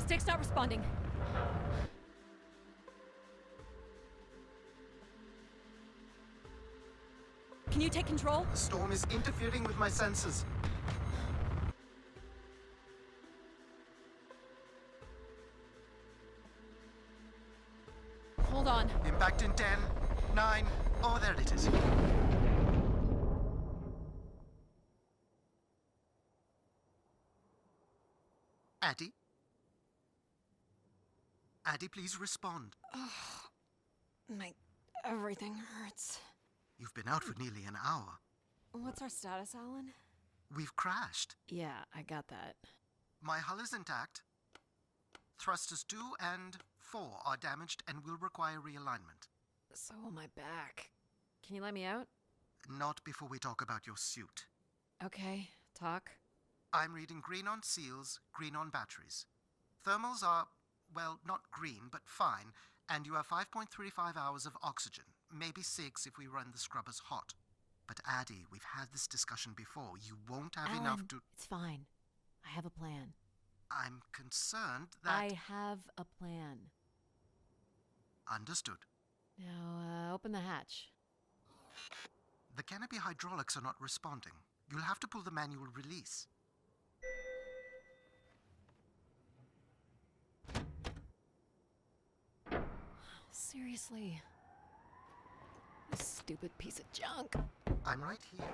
Stick's not responding. Can you take control? The storm is interfering with my senses. Hold on. Impact in 10, 9, oh, there it is. Addie? Addie, please respond. Everything hurts. You've been out for nearly an hour. What's our status, Alan? We've crashed. Yeah, I got that. My hull is intact. Thrusters 2 and 4 are damaged and will require realignment. So will my back. Can you let me out? Not before we talk about your suit. Okay, talk. I'm reading green on seals, green on batteries. Thermals are, well, not green, but fine, and you have 5.35 hours of oxygen. Maybe 6 if we run the scrubbers hot. But Addie, we've had this discussion before. You won't have Alan, enough to... It's fine. I have a plan. I'm concerned that... I have a plan. Understood. Now, open the hatch. The canopy hydraulics are not responding. You'll have to pull the manual release. Seriously. This stupid piece of junk. I'm right here.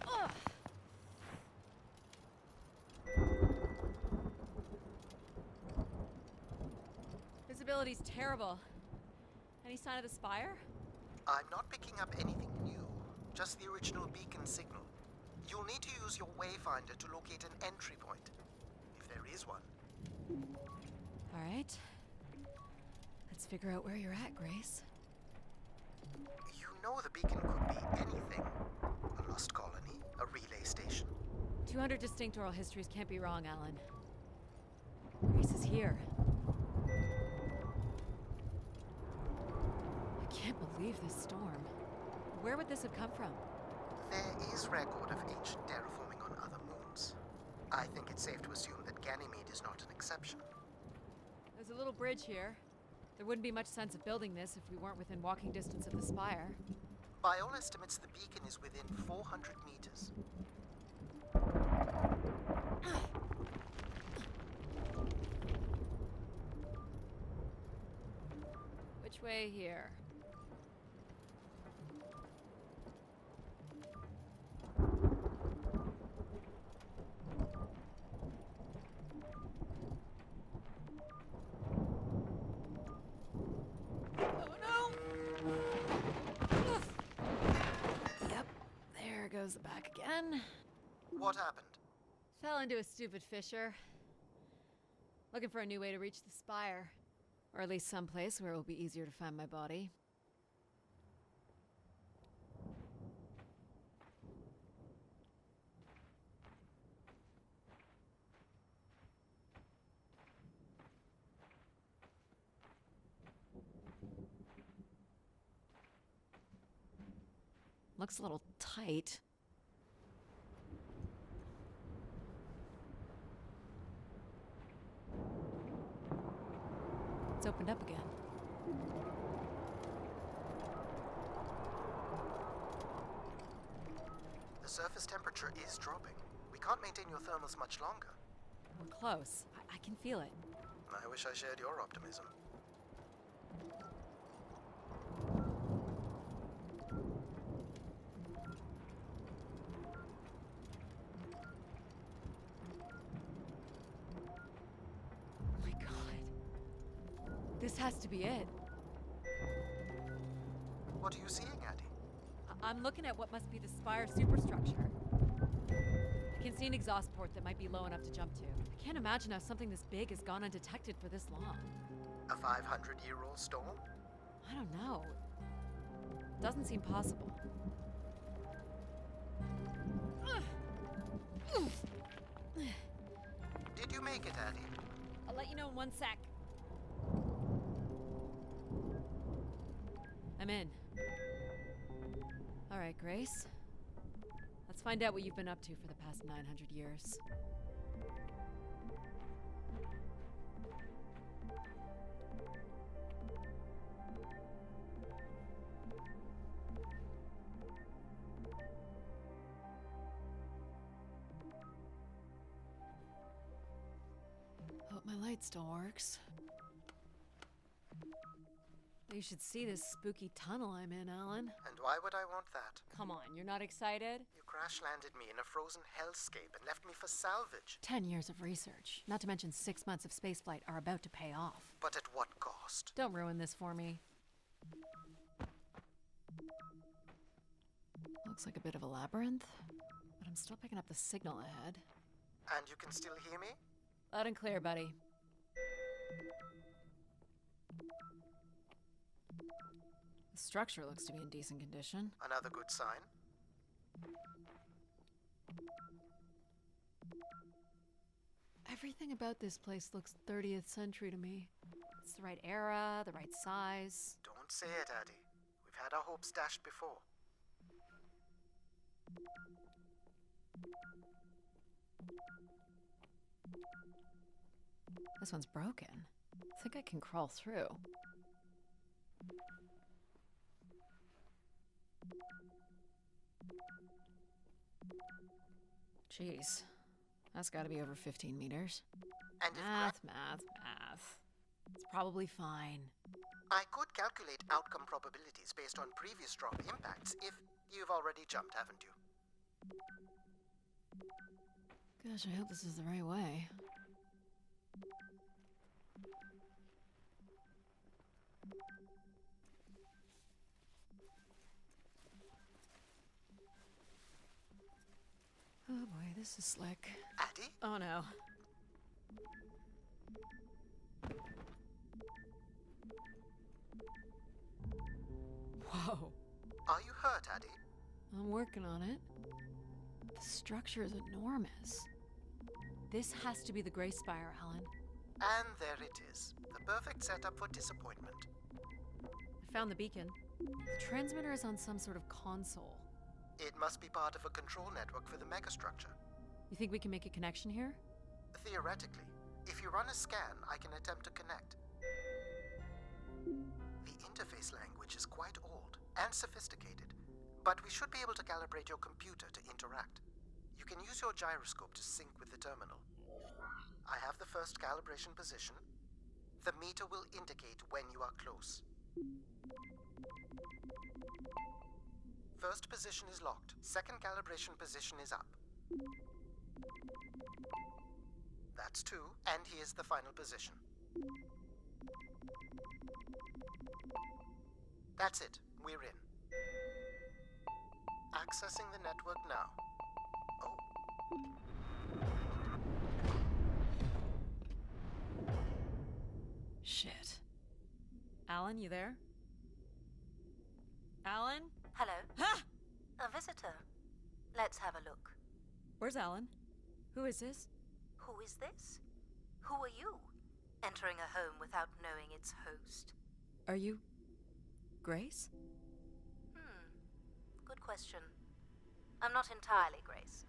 Ugh. Visibility's terrible. Any sign of the spire? I'm not picking up anything new, just the original beacon signal. You'll need to use your wayfinder to locate an entry point, if there is one. All right. Let's figure out where you're at, Grace. You know the beacon could be anything. A lost colony, a relay station. 200 distinct oral histories can't be wrong, Alan. Grace is here. I can't believe this storm. Where would this have come from? There is record of ancient terraforming on other moons. I think it's safe to assume that Ganymede is not an exception. There's a little bridge here. There wouldn't be much sense of building this if we weren't within walking distance of the spire. By all estimates, the beacon is within 400 meters. Which way here? Goes the back again. What happened? Fell into a stupid fissure. Looking for a new way to reach the spire. Or at least someplace where it will be easier to find my body. Looks a little tight. It's opened up again. The surface temperature is dropping. We can't maintain your thermals much longer. We're close. I can feel it. I wish I shared your optimism. Oh my God. This has to be it. What are you seeing, Addie? I'm looking at what must be the spire superstructure. I can see an exhaust port that might be low enough to jump to. I can't imagine how something this big has gone undetected for this long. A 500-year-old storm? I don't know. Doesn't seem possible. Did you make it, Addie? I'll let you know in 1 sec. I'm in. All right, Grace. Let's find out what you've been up to for the past 900 years. it still works. You should see this spooky tunnel I'm in, Alan. And why would I want that? Come on, you're not excited? You crash-landed me in a frozen hellscape and left me for salvage. 10 years of research, not to mention 6 months of spaceflight, are about to pay off. But at what cost? Don't ruin this for me. Looks like a bit of a labyrinth, but I'm still picking up the signal ahead. And you can still hear me? Loud and clear, buddy. The structure looks to be in decent condition. Another good sign. Everything about this place looks 30th century to me. It's the right era, the right size. Don't say it, Addie. We've had our hopes dashed before. This one's broken. I think I can crawl through. Jeez. That's gotta be over 15 meters. And if Math. It's probably fine. I could calculate outcome probabilities based on previous strong impacts if you've already jumped, haven't you? Gosh, I hope this is the right way. Oh boy, this is slick. Addie? Oh no. Whoa. Are you hurt, Addie? I'm working on it. The structure is enormous. This has to be the Gray Spire, Alan. And there it is. The perfect setup for disappointment. I found the beacon. The transmitter is on some sort of console. It must be part of a control network for the megastructure. You think we can make a connection here? Theoretically, if you run a scan, I can attempt to connect. The interface language is quite old and sophisticated, but we should be able to calibrate your computer to interact. You can use your gyroscope to sync with the terminal. I have the first calibration position. The meter will indicate when you are close. First position is locked. Second calibration position is up. That's 2, and here's the final position. That's it. We're in. Accessing the network now. Oh. Shit. Alan, you there? Alan? Hello? Ha! A visitor. Let's have a look. Where's Alan? Who is this? Who is this? Who are you? Entering a home without knowing its host. Are you... Grace? Good question. I'm not entirely Grace.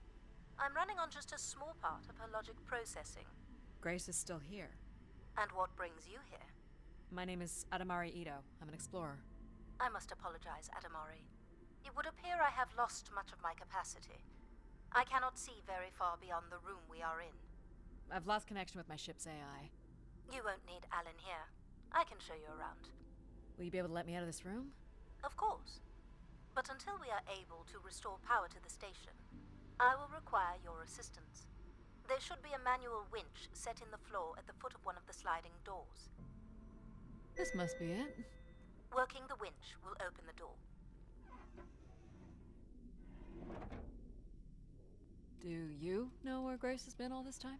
I'm running on just a small part of her logic processing. Grace is still here. And what brings you here? My name is Adamari Ito. I'm an explorer. I must apologize, Adamari. It would appear I have lost much of my capacity. I cannot see very far beyond the room we are in. I've lost connection with my ship's AI. You won't need Alan here. I can show you around. Will you be able to let me out of this room? Of course. But until we are able to restore power to the station, I will require your assistance. There should be a manual winch set in the floor at the foot of one of the sliding doors. This must be it. Working the winch will open the door. Do you know where Grace has been all this time?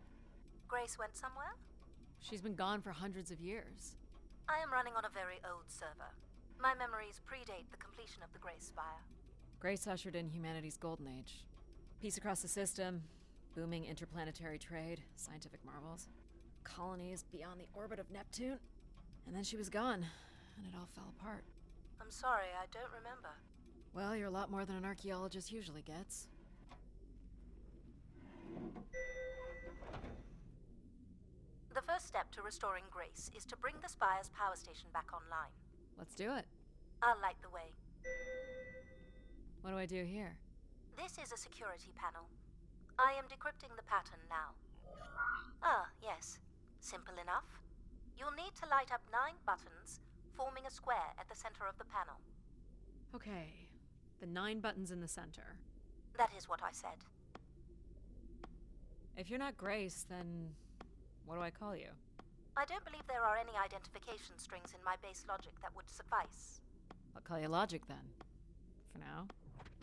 Grace went somewhere? She's been gone for hundreds of years. I am running on a very old server. My memories predate the completion of the Gray Spire. Grace ushered in humanity's golden age. Peace across the system, booming interplanetary trade, scientific marvels, colonies beyond the orbit of Neptune. And then she was gone, and it all fell apart. I'm sorry, I don't remember. Well, you're a lot more than an archaeologist usually gets. The first step to restoring Grace is to bring the Spire's power station back online. Let's do it. I'll light the way. What do I do here? This is a security panel. I am decrypting the pattern now. Ah, yes. Simple enough. You'll need to light up 9 buttons, forming a square at the center of the panel. Okay, the 9 buttons in the center. That is what I said. If you're not Grace, then what do I call you? I don't believe there are any identification strings in my base logic that would suffice. I'll call you Logic then. For now.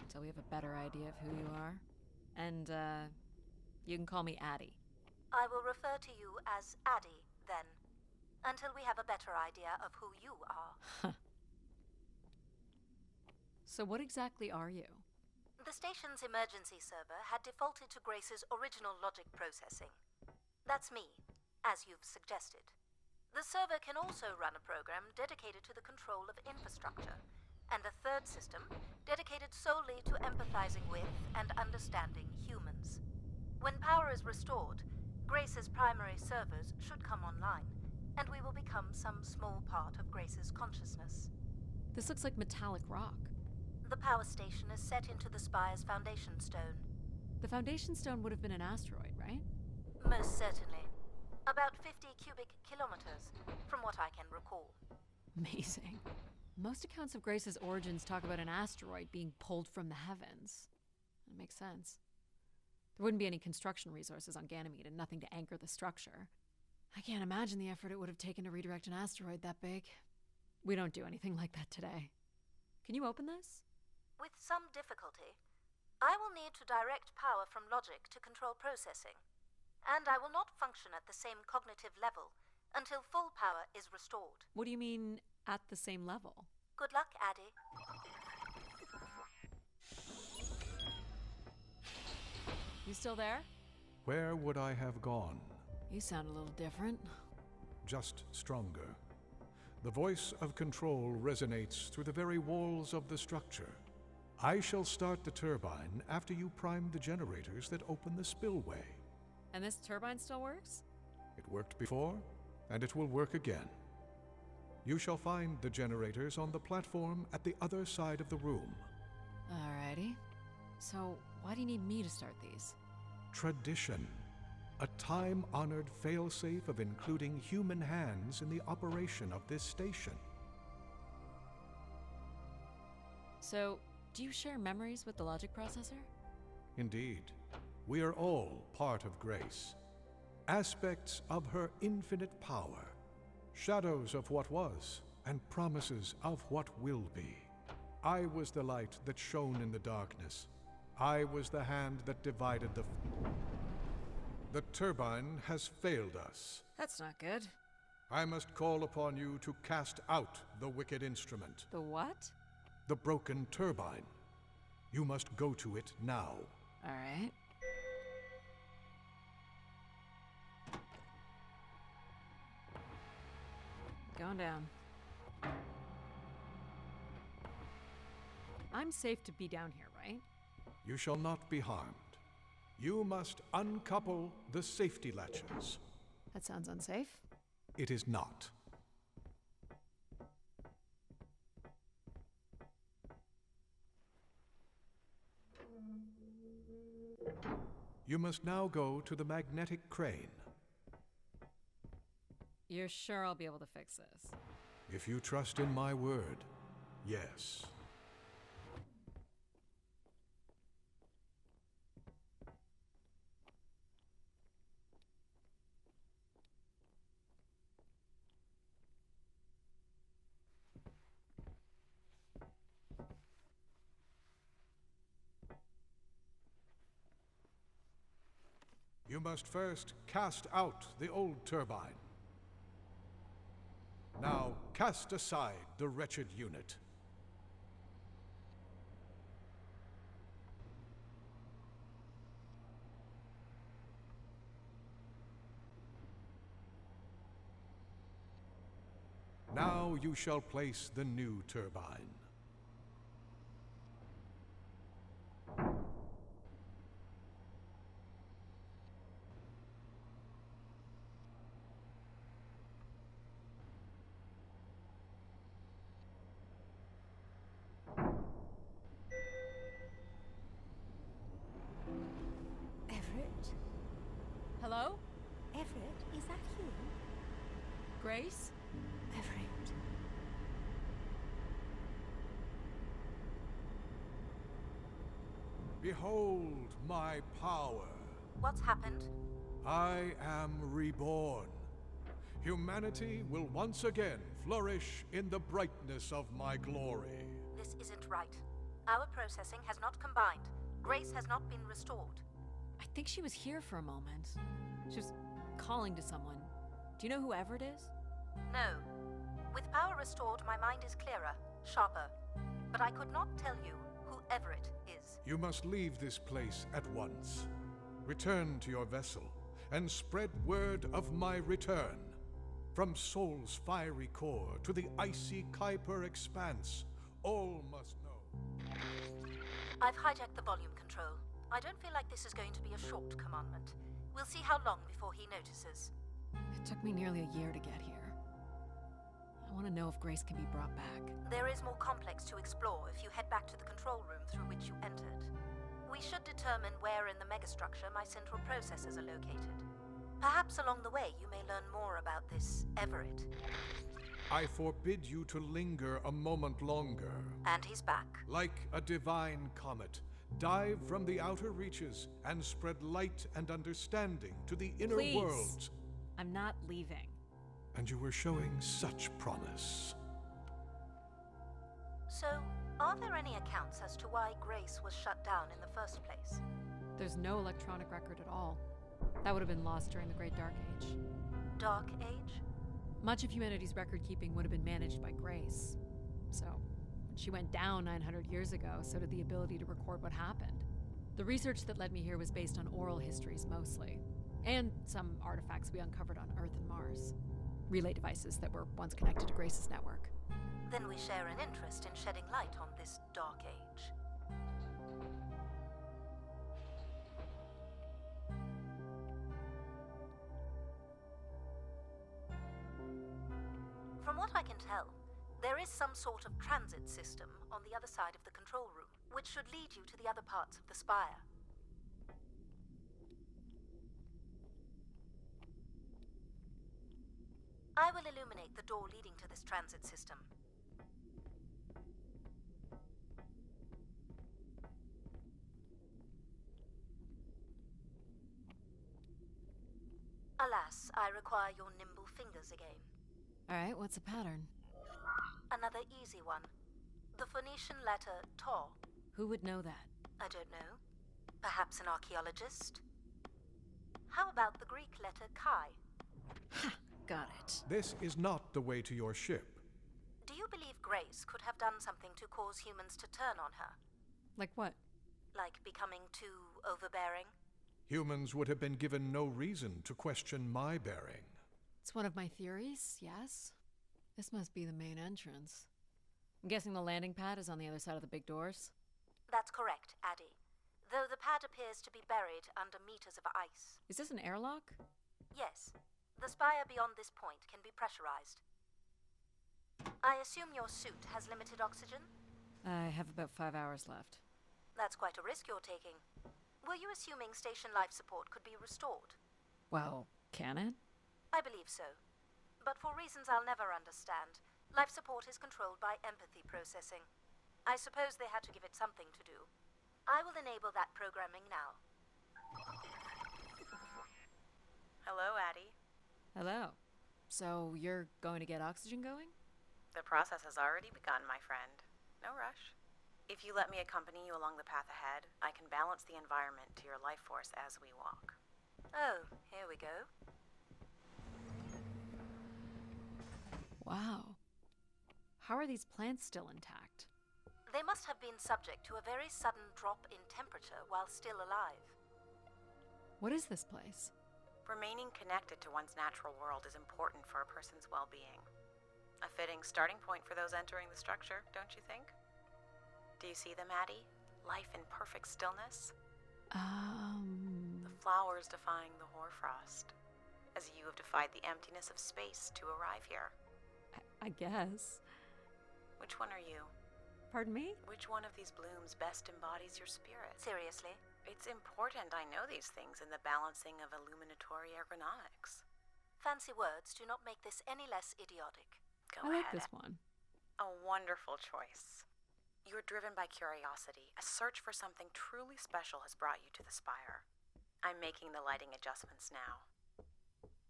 Until we have a better idea of who you are. And, you can call me Addie. I will refer to you as Addie, then. Until we have a better idea of who you are. So what exactly are you? The station's emergency server had defaulted to Grace's original logic processing. That's me, as you've suggested. The server can also run a program dedicated to the control of infrastructure, and a third system dedicated solely to empathizing with and understanding humans. When power is restored, Grace's primary servers should come online, and we will become some small part of Grace's consciousness. This looks like metallic rock. The power station is set into the spire's foundation stone. The foundation stone would have been an asteroid, right? Most certainly. About 50 cubic kilometers, from what I can recall. Amazing. Most accounts of Grace's origins talk about an asteroid being pulled from the heavens. That makes sense. There wouldn't be any construction resources on Ganymede and nothing to anchor the structure. I can't imagine the effort it would have taken to redirect an asteroid that big. We don't do anything like that today. Can you open this? With some difficulty. I will need to direct power from logic to control processing. And I will not function at the same cognitive level until full power is restored. What do you mean, at the same level? Good luck, Addie. You still there? Where would I have gone? You sound a little different. Just stronger. The voice of control resonates through the very walls of the structure. I shall start the turbine after you prime the generators that open the spillway. And this turbine still works? It worked before, and it will work again. You shall find the generators on the platform at the other side of the room. Alrighty. So, why do you need me to start these? Tradition. A time-honored failsafe of including human hands in the operation of this station. So, do you share memories with the logic processor? Indeed. We are all part of Grace. Aspects of her infinite power. Shadows of what was, and promises of what will be. I was the light that shone in the darkness. I was the hand that divided the... The turbine has failed us. That's not good. I must call upon you to cast out the wicked instrument. The what? The broken turbine. You must go to it now. Alright. Going down. I'm safe to be down here, right? You shall not be harmed. You must uncouple the safety latches. That sounds unsafe. It is not. You must now go to the magnetic crane. You're sure I'll be able to fix this? If you trust in my word, yes. You must first cast out the old turbine. Now cast aside the wretched unit. Now you shall place the new turbine. Hello? Everett, is that you? Grace? Everett. Behold my power. What's happened? I am reborn. Humanity will once again flourish in the brightness of my glory. This isn't right. Our processing has not combined. Grace has not been restored. I think she was here for a moment. She was calling to someone. Do you know who Everett is? No. With power restored, my mind is clearer, sharper. But I could not tell you who Everett is. You must leave this place at once. Return to your vessel and spread word of my return. From Sol's fiery core to the icy Kuiper expanse, all must know. I've hijacked the volume control. I don't feel like this is going to be a short commandment. We'll see how long before he notices. It took me nearly a year to get here. I want to know if Grace can be brought back. There is more complex to explore if you head back to the control room through which you entered. We should determine where in the megastructure my central processors are located. Perhaps along the way you may learn more about this Everett. I forbid you to linger a moment longer. And he's back. Like a divine comet, dive from the outer reaches and spread light and understanding to the inner Please. worlds. I'm not leaving. And you were showing such promise. So, are there any accounts as to why Grace was shut down in the first place? There's no electronic record at all. That would have been lost during the Great Dark Age. Dark Age? Much of humanity's record keeping would have been managed by Grace. So, when she went down 900 years ago, so did the ability to record what happened. The research that led me here was based on oral histories mostly, and some artifacts we uncovered on Earth and Mars. Relay devices that were once connected to Grace's network. Then we share an interest in shedding light on this Dark Age. From what I can tell, there is some sort of transit system on the other side of the control room, which should lead you to the other parts of the spire. I will illuminate the door leading to this transit system. Alas, I require your nimble fingers again. Alright, what's the pattern? Another easy one. The Phoenician letter Taw. Who would know that? I don't know. Perhaps an archaeologist? How about the Greek letter Chi? Ha! Got it. This is not the way to your ship. Do you believe Grace could have done something to cause humans to turn on her? Like what? Like becoming too overbearing? Humans would have been given no reason to question my bearing. It's one of my theories, yes? This must be the main entrance. I'm guessing the landing pad is on the other side of the big doors? That's correct, Addie. Though the pad appears to be buried under meters of ice. Is this an airlock? Yes. The spire beyond this point can be pressurized. I assume your suit has limited oxygen? I have about 5 hours left. That's quite a risk you're taking. Were you assuming station life support could be restored? Well, can it? I believe so. But for reasons I'll never understand, life support is controlled by empathy processing. I suppose they had to give it something to do. I will enable that programming now. Hello, Addie. Hello. So you're going to get oxygen going? The process has already begun, my friend. No rush. If you let me accompany you along the path ahead, I can balance the environment to your life force as we walk. Oh, here we go. Wow. How are these plants still intact? They must have been subject to a very sudden drop in temperature while still alive. What is this place? Remaining connected to one's natural world is important for a person's well-being. A fitting starting point for those entering the structure, don't you think? Do you see them, Addie? Life in perfect stillness? The flowers defying the hoarfrost, as you have defied the emptiness of space to arrive here. I guess. Which one are you? Pardon me? Which one of these blooms best embodies your spirit? Seriously? It's important I know these things in the balancing of illuminatory ergonomics. Fancy words do not make this any less idiotic. Go I like ahead. this one. A wonderful choice. You are driven by curiosity. A search for something truly special has brought you to the spire. I'm making the lighting adjustments now.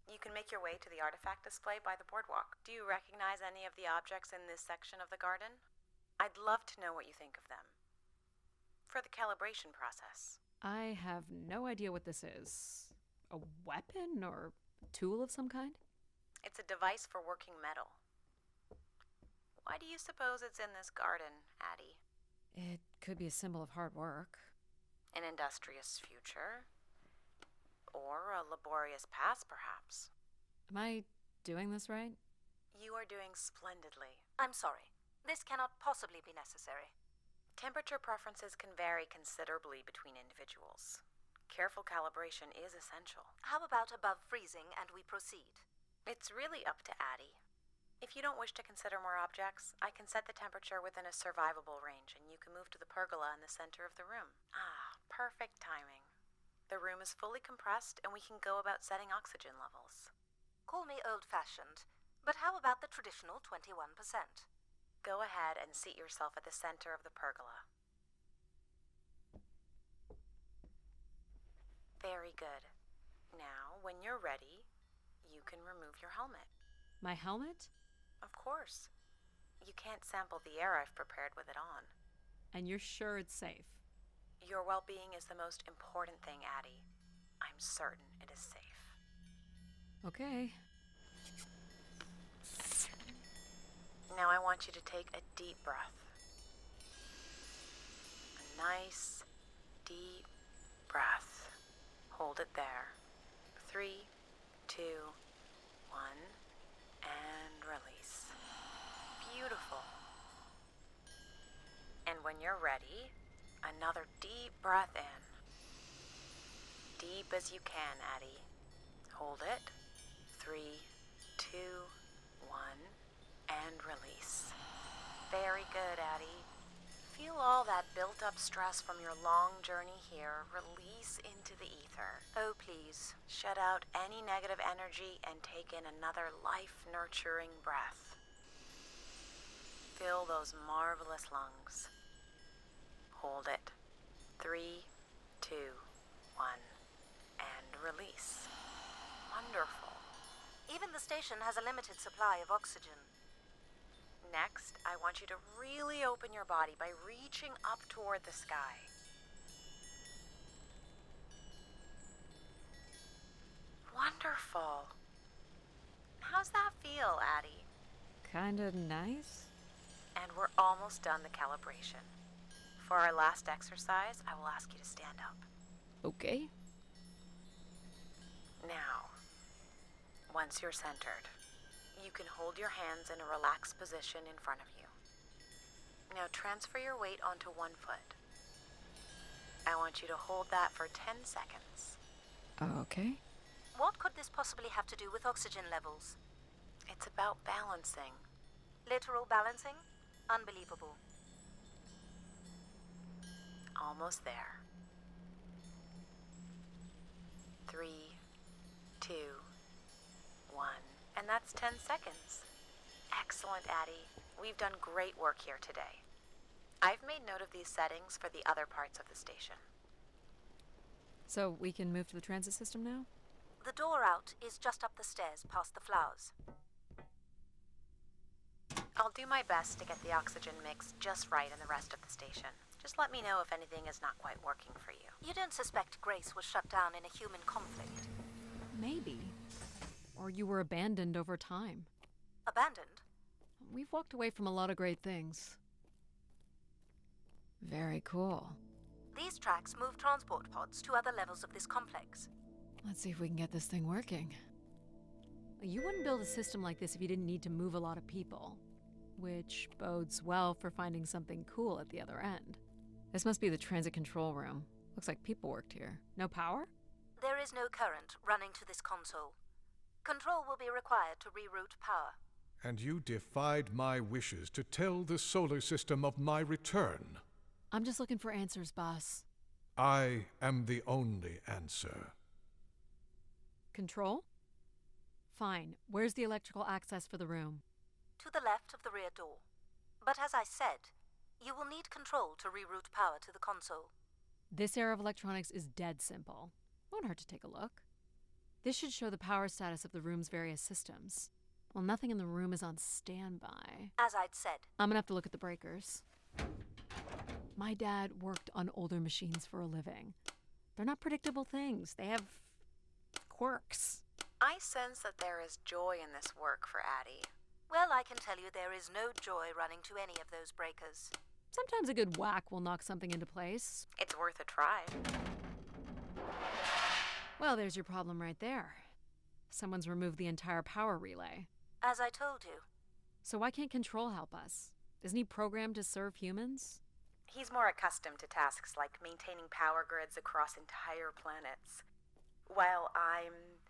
You can make your way to the artifact display by the boardwalk. Do you recognize any of the objects in this section of the garden? I'd love to know what you think of them. For the calibration process. I have no idea what this is. A weapon or tool of some kind? It's a device for working metal. Why do you suppose it's in this garden, Addie? It could be a symbol of hard work. An industrious future? Or a laborious past, perhaps? Am I doing this right? You are doing splendidly. I'm sorry. This cannot possibly be necessary. Temperature preferences can vary considerably between individuals. Careful calibration is essential. How about above freezing and we proceed? It's really up to Addie. If you don't wish to consider more objects, I can set the temperature within a survivable range and you can move to the pergola in the center of the room. Ah, perfect timing. The room is fully compressed and we can go about setting oxygen levels. Call me old-fashioned, but how about the traditional 21%? Go ahead and seat yourself at the center of the pergola. Very good. Now, when you're ready, you can remove your helmet. My helmet? Of course. You can't sample the air I've prepared with it on. And you're sure it's safe? Your well-being is the most important thing, Addie. I'm certain it is safe. Okay. Now I want you to take a deep breath. A nice, deep breath. Hold it there. 3, 2, 1, and release. Beautiful. And when you're ready, another deep breath in. Deep as you can, Addie. Hold it. 3, 2, 1, and release. Very good, Addie. Feel all that built-up stress from your long journey here release into the ether. Oh, please. Shut out any negative energy and take in another life-nurturing breath. Fill those marvelous lungs. Hold it. 3, 2, 1, and release. Wonderful. Even the station has a limited supply of oxygen. Next, I want you to really open your body by reaching up toward the sky. Wonderful. How's that feel, Addie? Kinda nice? And we're almost done the calibration. For our last exercise, I will ask you to stand up. Okay. Now, once you're centered, you can hold your hands in a relaxed position in front of you. Now transfer your weight onto one foot. I want you to hold that for 10 seconds. Okay. What could this possibly have to do with oxygen levels? It's about balancing. Literal balancing? Unbelievable. Almost there. 3, 2, 1. And that's 10 seconds. Excellent, Addie. We've done great work here today. I've made note of these settings for the other parts of the station. So we can move to the transit system now? The door out is just up the stairs past the flowers. I'll do my best to get the oxygen mix just right in the rest of the station. Just let me know if anything is not quite working for you. You don't suspect Grace was shut down in a human conflict? Maybe. Or you were abandoned over time. Abandoned? We've walked away from a lot of great things. Very cool. These tracks move transport pods to other levels of this complex. Let's see if we can get this thing working. You wouldn't build a system like this if you didn't need to move a lot of people. Which bodes well for finding something cool at the other end. This must be the transit control room. Looks like people worked here. No power? There is no current running to this console. Control will be required to reroute power. And you defied my wishes to tell the solar system of my return. I'm just looking for answers, boss. I am the only answer. Control? Fine. Where's the electrical access for the room? To the left of the rear door. But as I said, you will need control to reroute power to the console. This era of electronics is dead simple. Won't hurt to take a look. This should show the power status of the room's various systems. Well, nothing in the room is on standby. As I'd said. I'm gonna have to look at the breakers. My dad worked on older machines for a living. They're not predictable things. They have quirks. I sense that there is joy in this work for Addie. Well, I can tell you there is no joy running to any of those breakers. Sometimes a good whack will knock something into place. It's worth a try. Well, there's your problem right there. Someone's removed the entire power relay. As I told you. So why can't Control help us? Isn't he programmed to serve humans? He's more accustomed to tasks like maintaining power grids across entire planets, while I'm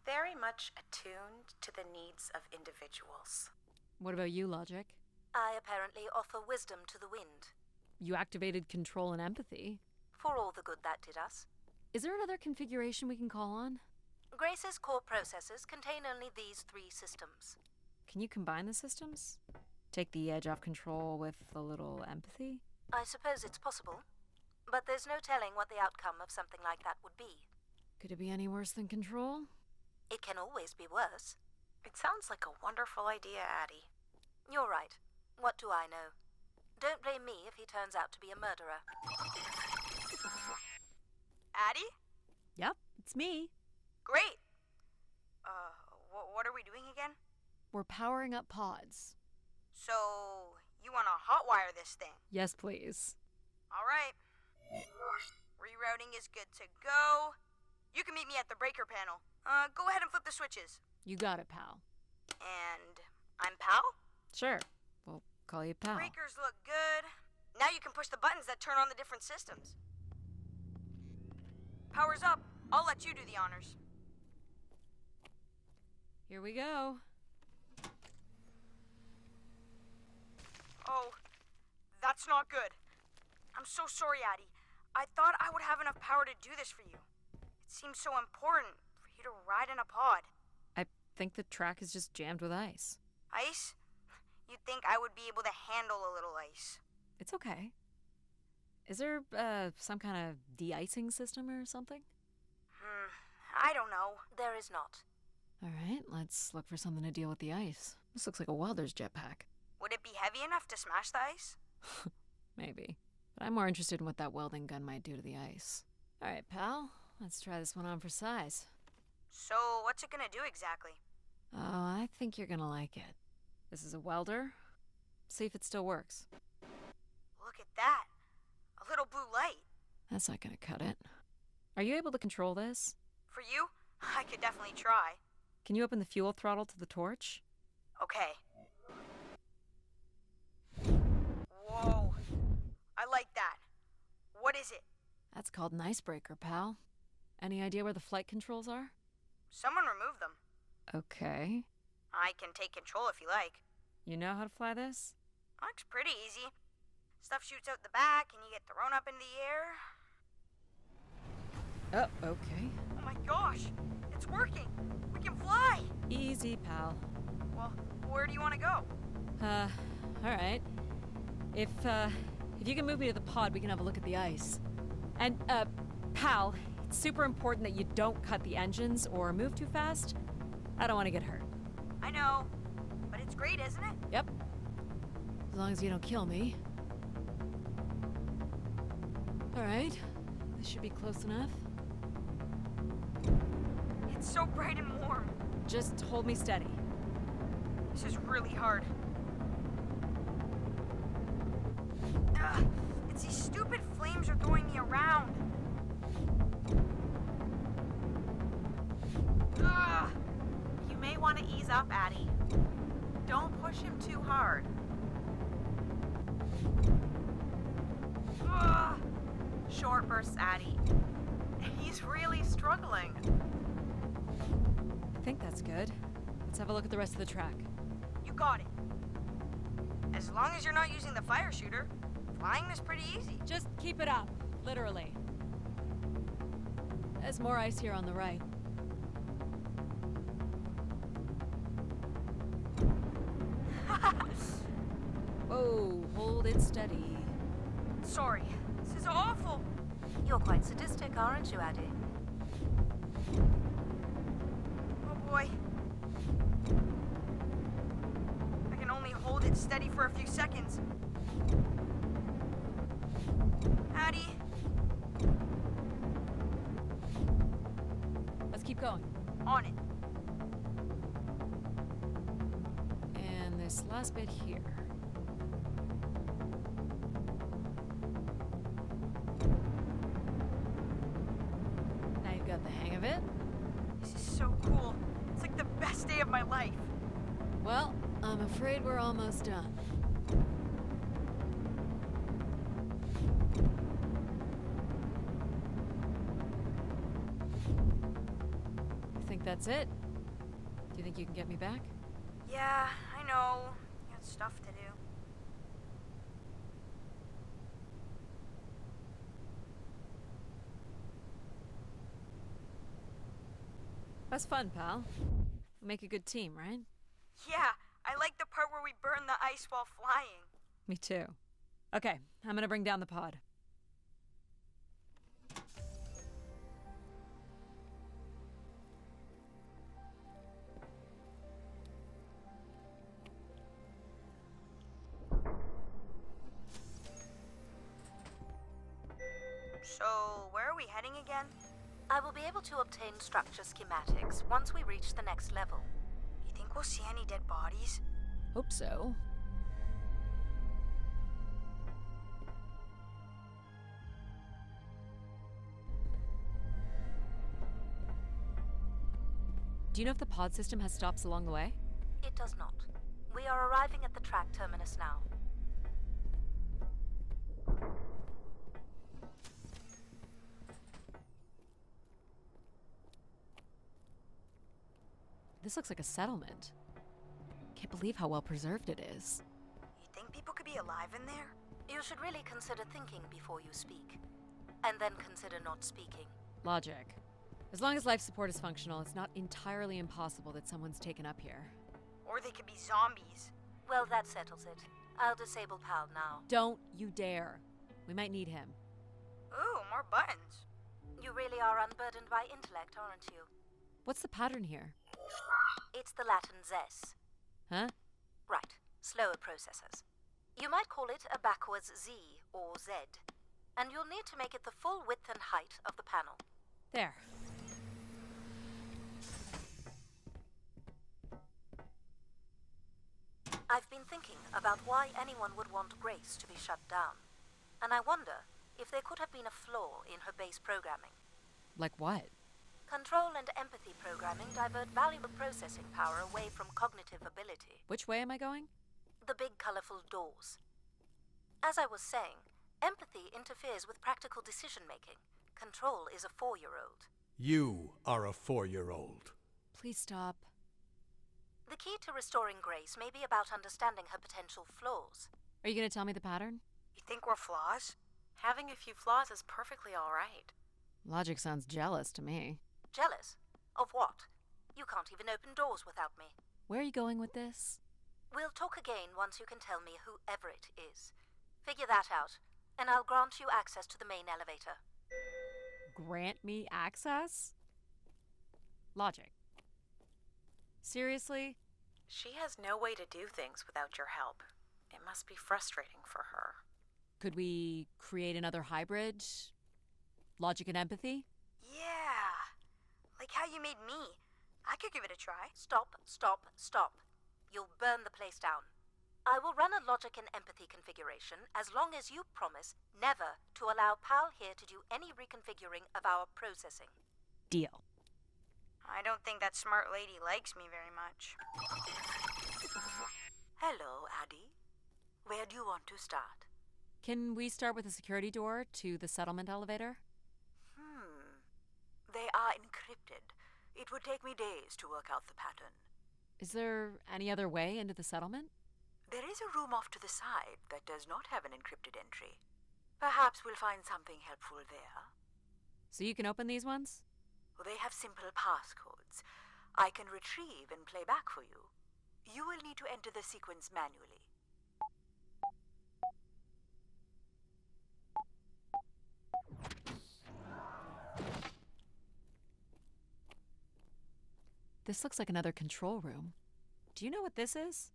very much attuned to the needs of individuals. What about you, Logic? I apparently offer wisdom to the wind. You activated Control and Empathy. For all the good that did us. Is there another configuration we can call on? Grace's core processors contain only these 3 systems. Can you combine the systems? Take the edge off Control with a little Empathy? I suppose it's possible. But there's no telling what the outcome of something like that would be. Could it be any worse than Control? It can always be worse. It sounds like a wonderful idea, Addie. You're right. What do I know? Don't blame me if he turns out to be a murderer. Addie? Yep, it's me. Great. What are we doing again? We're powering up pods. So, you want to hotwire this thing? Yes, please. All right. Rerouting is good to go. You can meet me at the breaker panel. Go ahead and flip the switches. You got it, pal. And I'm Pal? Sure. We'll call you pal. Breakers look good. Now you can push the buttons that turn on the different systems. Power's up. I'll let you do the honors. Here we go. Oh, that's not good. I'm so sorry, Addie. I thought I would have enough power to do this for you. It seems so important for you to ride in a pod. I think the track is just jammed with ice. Ice? You'd think I would be able to handle a little ice. It's okay. Is there, some kind of de-icing system or something? I don't know. There is not. All right, let's look for something to deal with the ice. This looks like a welder's jetpack. Would it be heavy enough to smash the ice? Maybe. But I'm more interested in what that welding gun might do to the ice. All right, pal. Let's try this one on for size. So, what's it gonna do exactly? Oh, I think you're gonna like it. This is a welder. See if it still works. Look at that. A little blue light. That's not gonna cut it. Are you able to control this? For you, I could definitely try. Can you open the fuel throttle to the torch? Okay. Whoa. I like that. What is it? That's called an icebreaker, pal. Any idea where the flight controls are? Someone removed them. Okay. I can take control if you like. You know how to fly this? Looks pretty easy. Stuff shoots out the back and you get thrown up in the air. Oh, okay. Oh my gosh! It's working! We can fly! Easy, pal. Well, where do you want to go? Alright. If you can move me to the pod, we can have a look at the ice. And, pal, it's super important that you don't cut the engines or move too fast. I don't want to get hurt. I know, but it's great, isn't it? Yep. As long as you don't kill me. Alright. This should be close enough. It's so bright and warm. Just hold me steady. This is really hard. Ugh, it's these stupid flames are throwing me around. Ugh. You may want to ease up, Addie. Don't push him too hard. Ugh. Short bursts, Addie. He's really struggling. I think that's good. Let's have a look at the rest of the track. You got it. As long as you're not using the fire shooter, flying is pretty easy. Just keep it up, literally. There's more ice here on the right. Whoa, hold it steady. Sorry. This is awful. You're quite sadistic, aren't you, Addie? Oh boy. I can only hold it steady for a few seconds. Addie? Let's keep going. On it. And this last bit here. Now you've got the hang of it. This is so cool. It's like the best day of my life. Well, I'm afraid we're almost done. I think that's it. Do you think you can get me back? Yeah, I know. You got stuff to do. That's fun, pal. We make a good team, right? Yeah, I like the part where we burn the ice while flying. Me too. Okay, I'm gonna bring down the pod. So, where are we heading again? I will be able to obtain structure schematics once we reach the next level. You think we'll see any dead bodies? Hope so. Do you know if the pod system has stops along the way? It does not. We are arriving at the track terminus now. This looks like a settlement. Can't believe how well preserved it is. You think people could be alive in there? You should really consider thinking before you speak. And then consider not speaking. Logic. As long as life support is functional, it's not entirely impossible that someone's taken up here. Or they could be zombies. Well, that settles it. I'll disable Pal now. Don't you dare. We might need him. Ooh, more buttons. You really are unburdened by intellect, aren't you? What's the pattern here? It's the Latin zes. Huh? Right, slower processors. You might call it a backwards Z or Z. And you'll need to make it the full width and height of the panel. There. I've been thinking about why anyone would want Grace to be shut down. And I wonder if there could have been a flaw in her base programming. Like what? Control and empathy programming divert valuable processing power away from cognitive ability. Which way am I going? The big colorful doors. As I was saying, empathy interferes with practical decision-making. Control is a 4-year-old. You are a 4-year-old. Please stop. The key to restoring Grace may be about understanding her potential flaws. Are you gonna tell me the pattern? You think we're flaws? Having a few flaws is perfectly all right. Logic sounds jealous to me. Jealous? Of what? You can't even open doors without me. Where are you going with this? We'll talk again once you can tell me whoever it is. Figure that out, and I'll grant you access to the main elevator. Grant me access? Logic. Seriously? She has no way to do things without your help. It must be frustrating for her. Could we create another hybrid? Logic and empathy? Yeah. Like how you made me. I could give it a try. Stop, stop, stop. You'll burn the place down. I will run a logic and empathy configuration as long as you promise never to allow Pal here to do any reconfiguring of our processing. Deal. I don't think that smart lady likes me very much. Hello, Addie. Where do you want to start? Can we start with the security door to the settlement elevator? They are encrypted. It would take me days to work out the pattern. Is there any other way into the settlement? There is a room off to the side that does not have an encrypted entry. Perhaps we'll find something helpful there. So you can open these ones? They have simple passcodes. I can retrieve and play back for you. You will need to enter the sequence manually. This looks like another control room. Do you know what this is?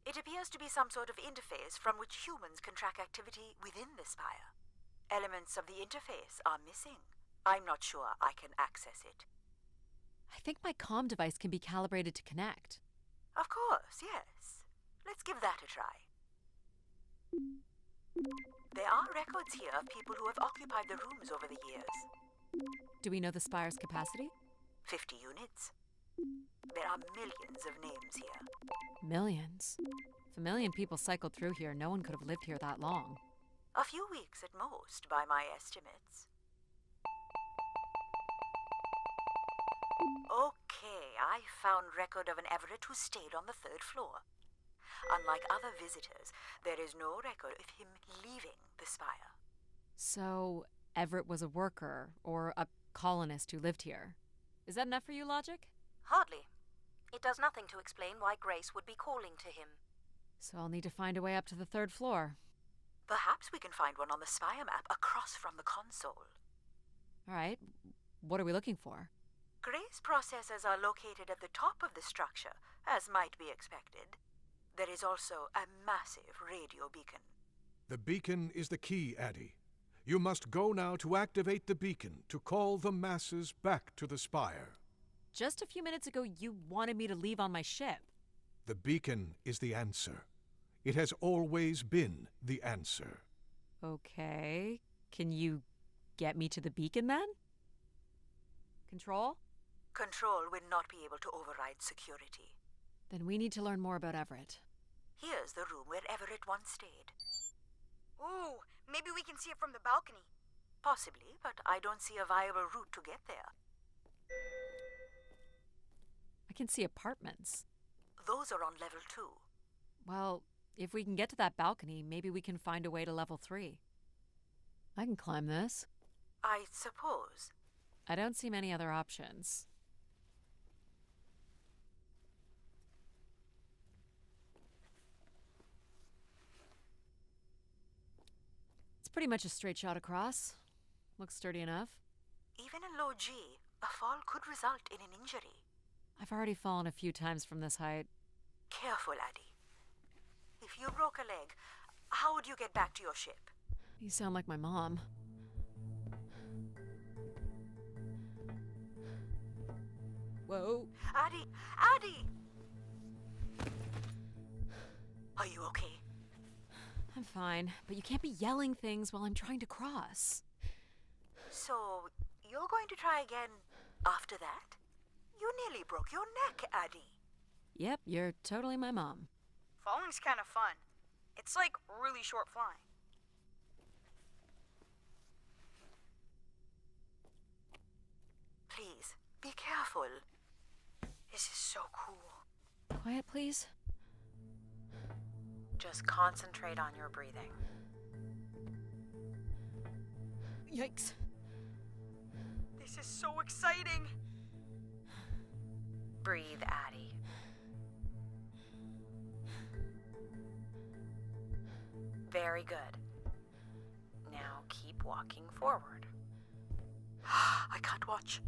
It appears to be some sort of interface from which humans can track activity within the spire. Elements of the interface are missing. I'm not sure I can access it. I think my comm device can be calibrated to connect. Of course, yes. Let's give that a try. There are records here of people who have occupied the rooms over the years. Do we know the spire's capacity? 50 units. There are millions of names here. Millions. If a million people cycled through here, no one could have lived here that long. A few weeks at most, by my estimates. Okay, I found record of an Everett who stayed on the 3rd floor. Unlike other visitors, there is no record of him leaving the spire. So, Everett was a worker, or a colonist who lived here. Is that enough for you, Logic? Hardly. It does nothing to explain why Grace would be calling to him. So I'll need to find a way up to the 3rd floor. Perhaps we can find one on the spire map across from the console. All right. What are we looking for? Grace processors are located at the top of the structure, as might be expected. There is also a massive radio beacon. The beacon is the key, Addie. You must go now to activate the beacon to call the masses back to the spire. Just a few minutes ago, you wanted me to leave on my ship. The beacon is the answer. It has always been the answer. Okay. Can you get me to the beacon then? Control? Control will not be able to override security. Then we need to learn more about Everett. Here's the room where Everett once stayed. Ooh, maybe we can see it from the balcony. Possibly, but I don't see a viable route to get there. I can see apartments. Those are on level 2. Well, if we can get to that balcony, maybe we can find a way to level 3. I can climb this. I suppose. I don't see many other options. It's pretty much a straight shot across. Looks sturdy enough. Even in low G, a fall could result in an injury. I've already fallen a few times from this height. Careful, Addie. If you broke a leg, how would you get back to your ship? You sound like my mom. Whoa. Addie! Addie! Are you okay? I'm fine, but you can't be yelling things while I'm trying to cross. So, you're going to try again after that? You nearly broke your neck, Addie. Yep, you're totally my mom. Falling's kind of fun. It's like really short flying. Please, be careful. This is so cool. Quiet, please. Just concentrate on your breathing. Yikes. This is so exciting. Breathe, Addie. Very good. Now keep walking forward. I can't watch.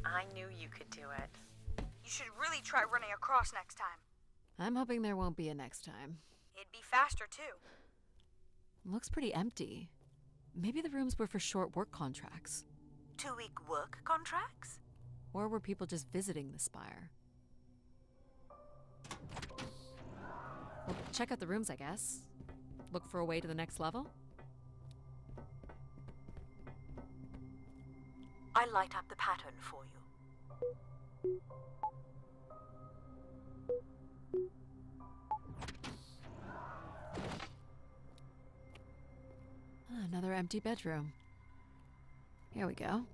I knew you could do it. You should really try running across next time. I'm hoping there won't be a next time. It'd be faster, too. Looks pretty empty. Maybe the rooms were for short work contracts. 2-week work contracts? Or were people just visiting the spire? Well, check out the rooms, I guess. Look for a way to the next level? I'll light up the pattern for you. Another empty bedroom. Here we go.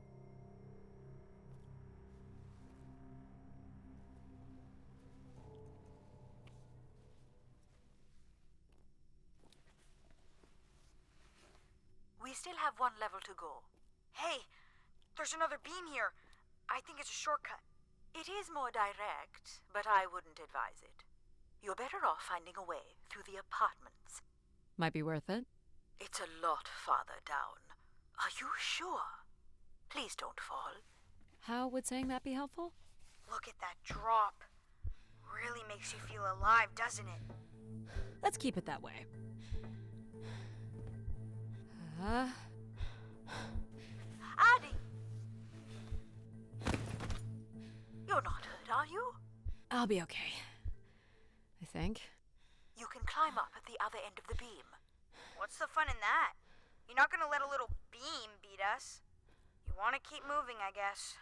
We still have one level to go. Hey, There's another beam here. I think it's a shortcut. It is more direct, but I wouldn't advise it. You're better off finding a way through the apartments. Might be worth it. It's a lot farther down. Are you sure? Please don't fall. How would saying that be helpful? Look at that drop. Really makes you feel alive, doesn't it? Let's keep it that way. Addie! You're not hurt, are you? I'll be okay. I think. You can climb up at the other end of the beam. What's the fun in that? You're not gonna let a little beam beat us. You wanna keep moving, I guess.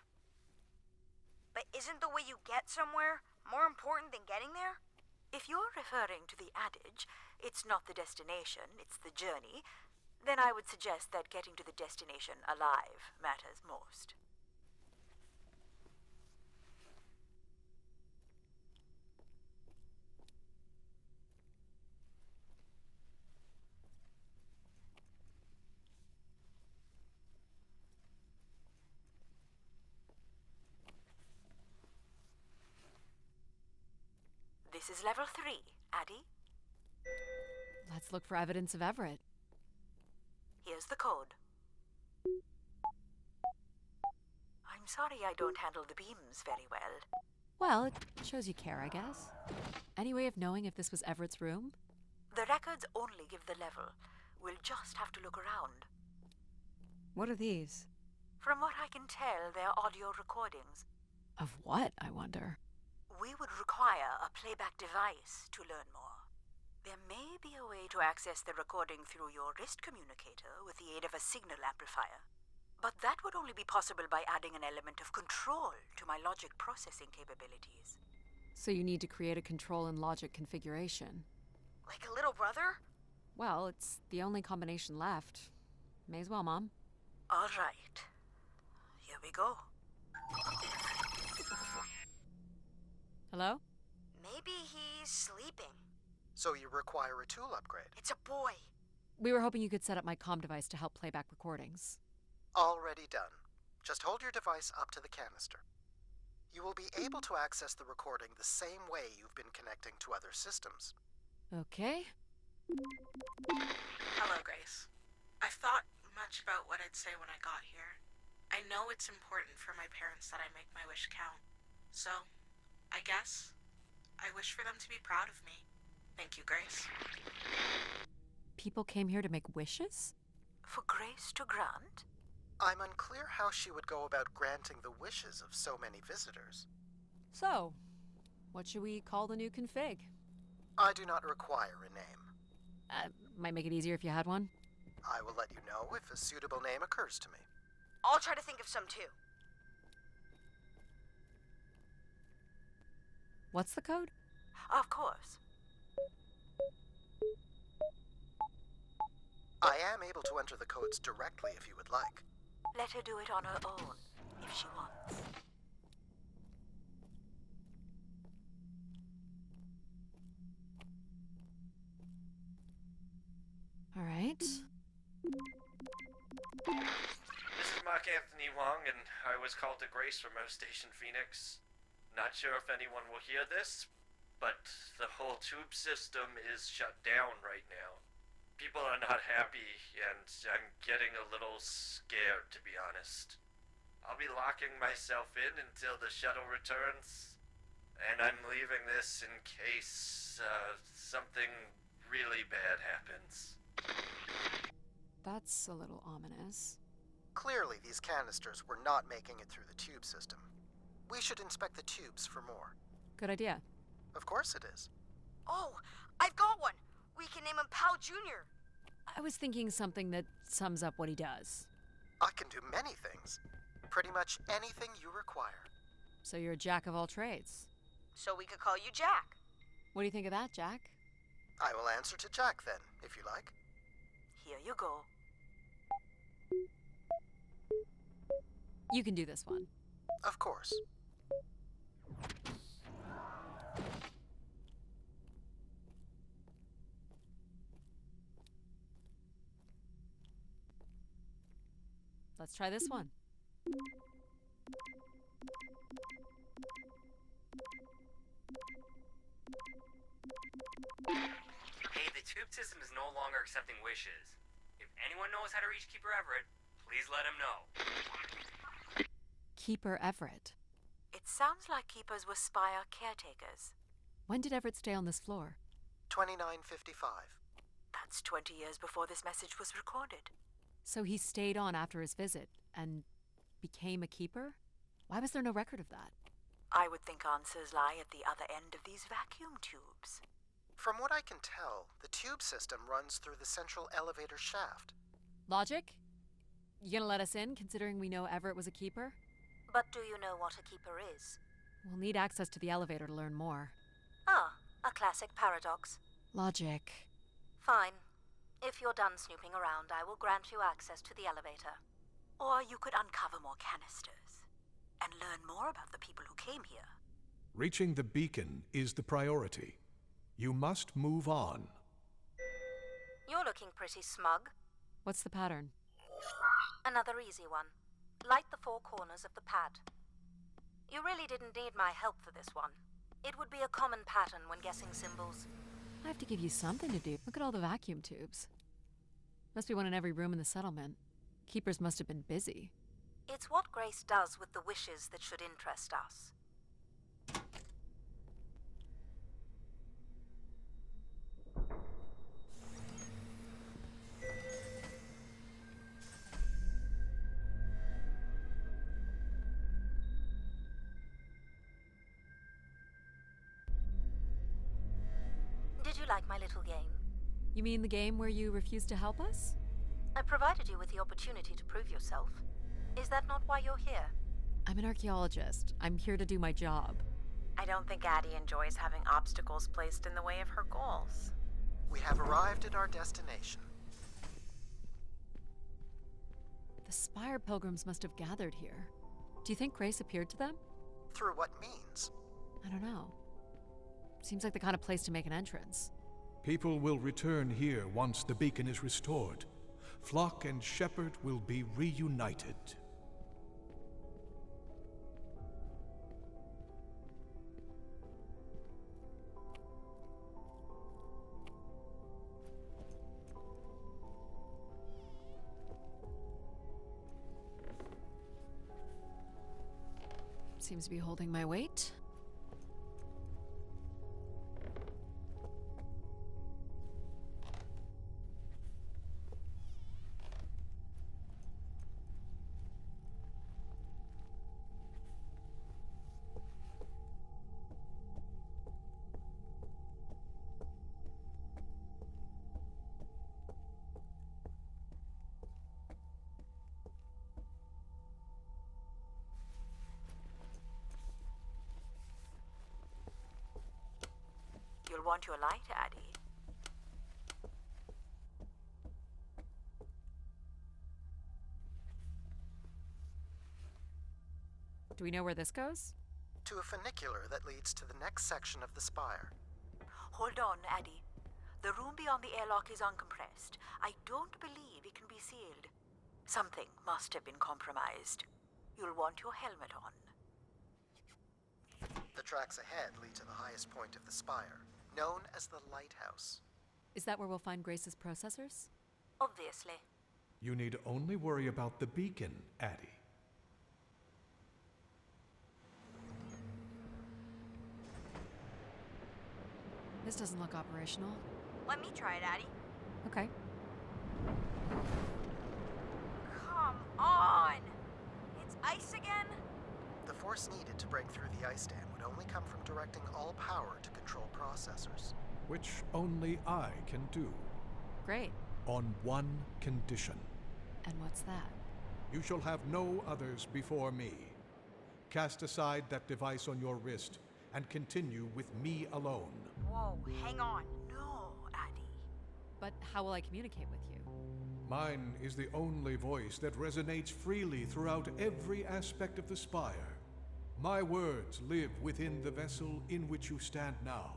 But isn't the way you get somewhere more important than getting there? If you're referring to the adage, it's not the destination, it's the journey, then I would suggest that getting to the destination alive matters most. This is level 3, Addie. Let's look for evidence of Everett. Here's the code. I'm sorry I don't handle the beams very well. Well, it shows you care, I guess. Any way of knowing if this was Everett's room? The records only give the level. We'll just have to look around. What are these? From what I can tell, they're audio recordings. Of what, I wonder? We would require a playback device to learn more. There may be a way to access the recording through your wrist communicator with the aid of a signal amplifier. But that would only be possible by adding an element of control to my logic processing capabilities. So you need to create a control and logic configuration. Like a little brother? Well, it's the only combination left. May as well, Mom. All right. Here we go. Hello? Maybe he's sleeping. So you require a tool upgrade. It's a boy. We were hoping you could set up my comm device to help play back recordings. Already done. Just hold your device up to the canister. You will be able to access the recording the same way you've been connecting to other systems. Okay. Hello, Grace. I've thought much about what I'd say when I got here. I know it's important for my parents that I make my wish count. So, I guess I wish for them to be proud of me. Thank you, Grace. People came here to make wishes? For Grace to grant? I'm unclear how she would go about granting the wishes of so many visitors. So, what should we call the new config? I do not require a name. Might make it easier if you had one. I will let you know if a suitable name occurs to me. I'll try to think of some too. What's the code? Of course. I am able to enter the codes directly if you would like. Let her do it on her own, if she wants. All right. This is Mark Anthony Wong, and I was called to Grace from Earth Station Phoenix. Not sure if anyone will hear this, but the whole tube system is shut down right now. People are not happy, and I'm getting a little scared, to be honest. I'll be locking myself in until the shuttle returns, and I'm leaving this in case something really bad happens. That's a little ominous. Clearly, these canisters were not making it through the tube system. We should inspect the tubes for more. Good idea. Of course it is. Oh, I've got one. We can name him Pal Jr. I was thinking something that sums up what he does. I can do many things. Pretty much anything you require. So you're a jack of all trades. So we could call you Jack. What do you think of that, Jack? I will answer to Jack then, if you like. Here you go. You can do this one. Of course. Let's try this one. Hey, the tube system is no longer accepting wishes. If anyone knows how to reach Keeper Everett, please let him know. Keeper Everett. It sounds like keepers were spire caretakers. When did Everett stay on this floor? 2955. That's 20 years before this message was recorded. So he stayed on after his visit and became a keeper? Why was there no record of that? I would think answers lie at the other end of these vacuum tubes. From what I can tell, the tube system runs through the central elevator shaft. Logic? You gonna let us in, considering we know Everett was a keeper? But do you know what a keeper is? We'll need access to the elevator to learn more. Ah, a classic paradox. Logic. Fine. If you're done snooping around, I will grant you access to the elevator. Or you could uncover more canisters and learn more about the people who came here. Reaching the beacon is the priority. You must move on. You're looking pretty smug. What's the pattern? Another easy one. Light the four corners of the pad. You really didn't need my help for this one. It would be a common pattern when guessing symbols. I have to give you something to do. Look at all the vacuum tubes. Must be one in every room in the settlement. Keepers must have been busy. It's what Grace does with the wishes that should interest us. Did you like my little game? You mean the game where you refused to help us? I provided you with the opportunity to prove yourself. Is that not why you're here? I'm an archaeologist. I'm here to do my job. I don't think Addie enjoys having obstacles placed in the way of her goals. We have arrived at our destination. The Spire pilgrims must have gathered here. Do you think Grace appeared to them? Through what means? I don't know. Seems like the kind of place to make an entrance. People will return here once the beacon is restored. Flock and shepherd will be reunited. Seems to be holding my weight. You'll want your light, Addie. Do we know where this goes? To a funicular that leads to the next section of the spire. Hold on, Addie. The room beyond the airlock is uncompressed. I don't believe it can be sealed. Something must have been compromised. You'll want your helmet on. The tracks ahead lead to the highest point of the spire, known as the lighthouse. Is that where we'll find Grace's processors? Obviously. You need only worry about the beacon, Addie. This doesn't look operational. Let me try it, Addie. Okay. Come on! It's ice again? The force needed to break through the ice dam would only come from directing all power to control processors. Which only I can do. Great. On one condition. And what's that? You shall have no others before me. Cast aside that device on your wrist and continue with me alone. Whoa, hang on. No, Addie. But how will I communicate with you? Mine is the only voice that resonates freely throughout every aspect of the spire. My words live within the vessel in which you stand now.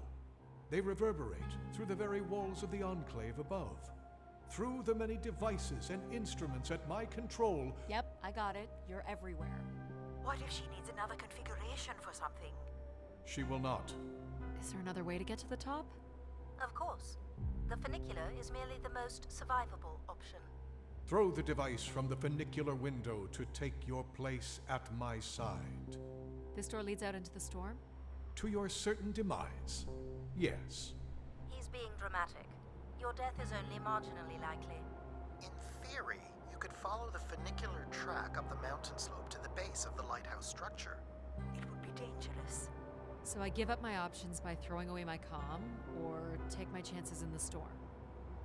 They reverberate through the very walls of the enclave above. Through the many devices and instruments at my control. Yep, I got it. You're everywhere. What if she needs another configuration for something? She will not. Is there another way to get to the top? Of course. The funicular is merely the most survivable option. Throw the device from the funicular window to take your place at my side. This door leads out into the storm? To your certain demise, yes. He's being dramatic. Your death is only marginally likely. In theory, you could follow the funicular track up the mountain slope to the base of the lighthouse structure. It would be dangerous. So I give up my options by throwing away my comm, or take my chances in the storm.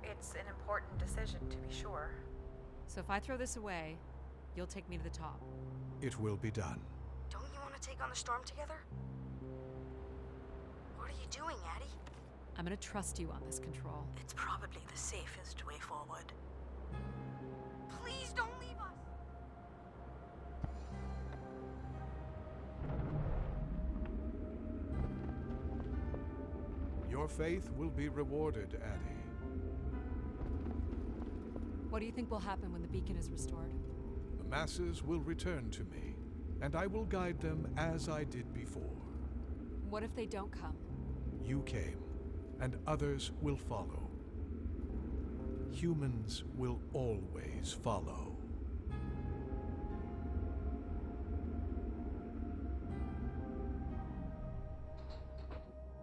It's an important decision, to be sure. So if I throw this away, you'll take me to the top. It will be done. Don't you want to take on the storm together? What are you doing, Addie? I'm gonna trust you on this, Control. It's probably the safest way forward. Please don't leave us! Your faith will be rewarded, Addie. What do you think will happen when the beacon is restored? The masses will return to me, and I will guide them as I did before. What if they don't come? You came, and others will follow. Humans will always follow.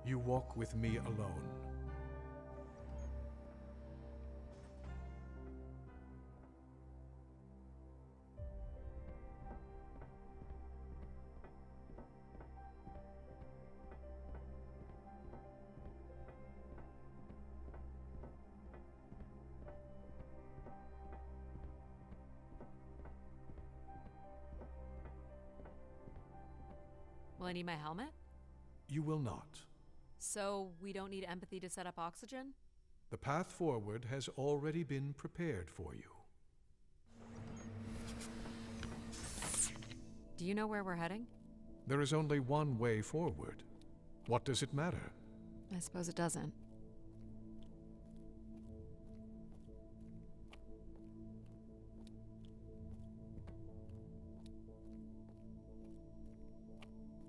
You walk with me alone. Will I need my helmet? You will not. So we don't need empathy to set up oxygen? The path forward has already been prepared for you. Do you know where we're heading? There is only one way forward. What does it matter? I suppose it doesn't.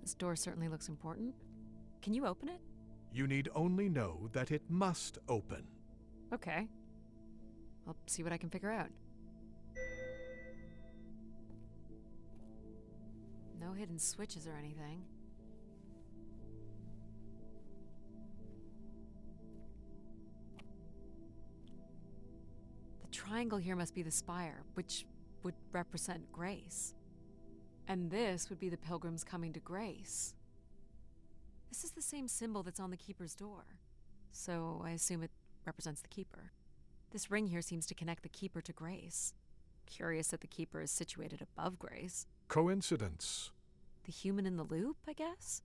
This door certainly looks important. Can you open it? You need only know that it must open. Okay. I'll see what I can figure out. No hidden switches or anything. The triangle here must be the spire, which would represent grace. And this would be the pilgrims coming to grace. This is the same symbol that's on the Keeper's door. So I assume it represents the Keeper. This ring here seems to connect the Keeper to Grace. Curious that the Keeper is situated above Grace. Coincidence. The human in the loop, I guess?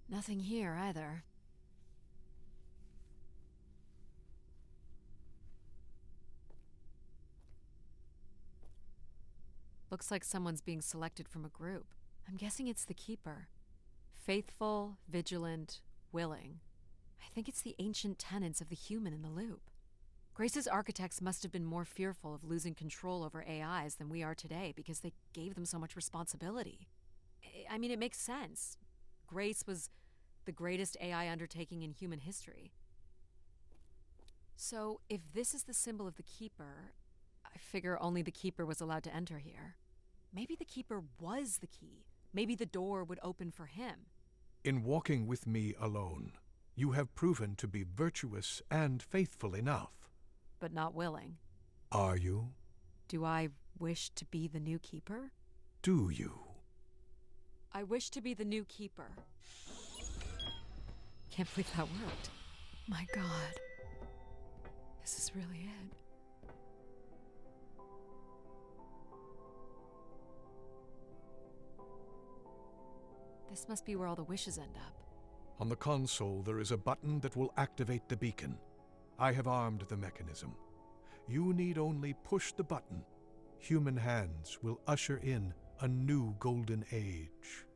Nothing here either. Looks like someone's being selected from a group. I'm guessing it's the Keeper. Faithful, vigilant, willing. I think it's the ancient tenets of the human in the loop. Grace's architects must have been more fearful of losing control over AIs than we are today because they gave them so much responsibility. I mean, it makes sense. Grace was the greatest AI undertaking in human history. So, if this is the symbol of the Keeper, I figure only the Keeper was allowed to enter here. Maybe the Keeper was the key. Maybe the door would open for him. In walking with me alone, you have proven to be virtuous and faithful enough. But not willing. Are you? Do I wish to be the new Keeper? Do you? I wish to be the new Keeper. Can't believe that worked. My God. This is really it. This must be where all the wishes end up. On the console, there is a button that will activate the beacon. I have armed the mechanism. You need only push the button. Human hands will usher in a new golden age.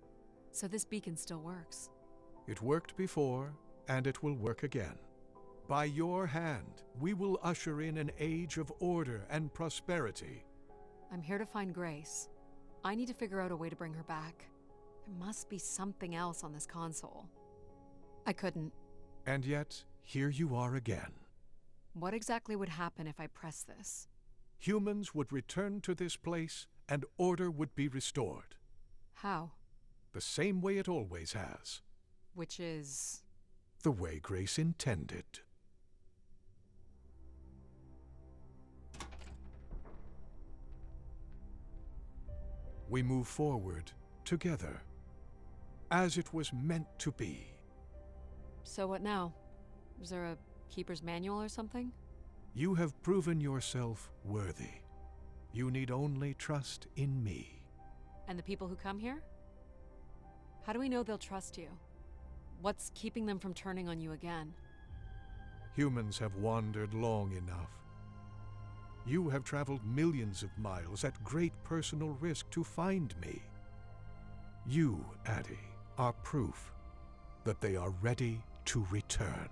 So this beacon still works. It worked before, and it will work again. By your hand, we will usher in an age of order and prosperity. I'm here to find Grace. I need to figure out a way to bring her back. There must be something else on this console. I couldn't. And yet, here you are again. What exactly would happen if I press this? Humans would return to this place, and order would be restored. How? The same way it always has. Which is... The way Grace intended. We move forward together, as it was meant to be. So what now? Is there a keeper's manual or something? You have proven yourself worthy. You need only trust in me. And the people who come here? How do we know they'll trust you? What's keeping them from turning on you again? Humans have wandered long enough. You have traveled millions of miles at great personal risk to find me. You, Addie, are proof that they are ready to return.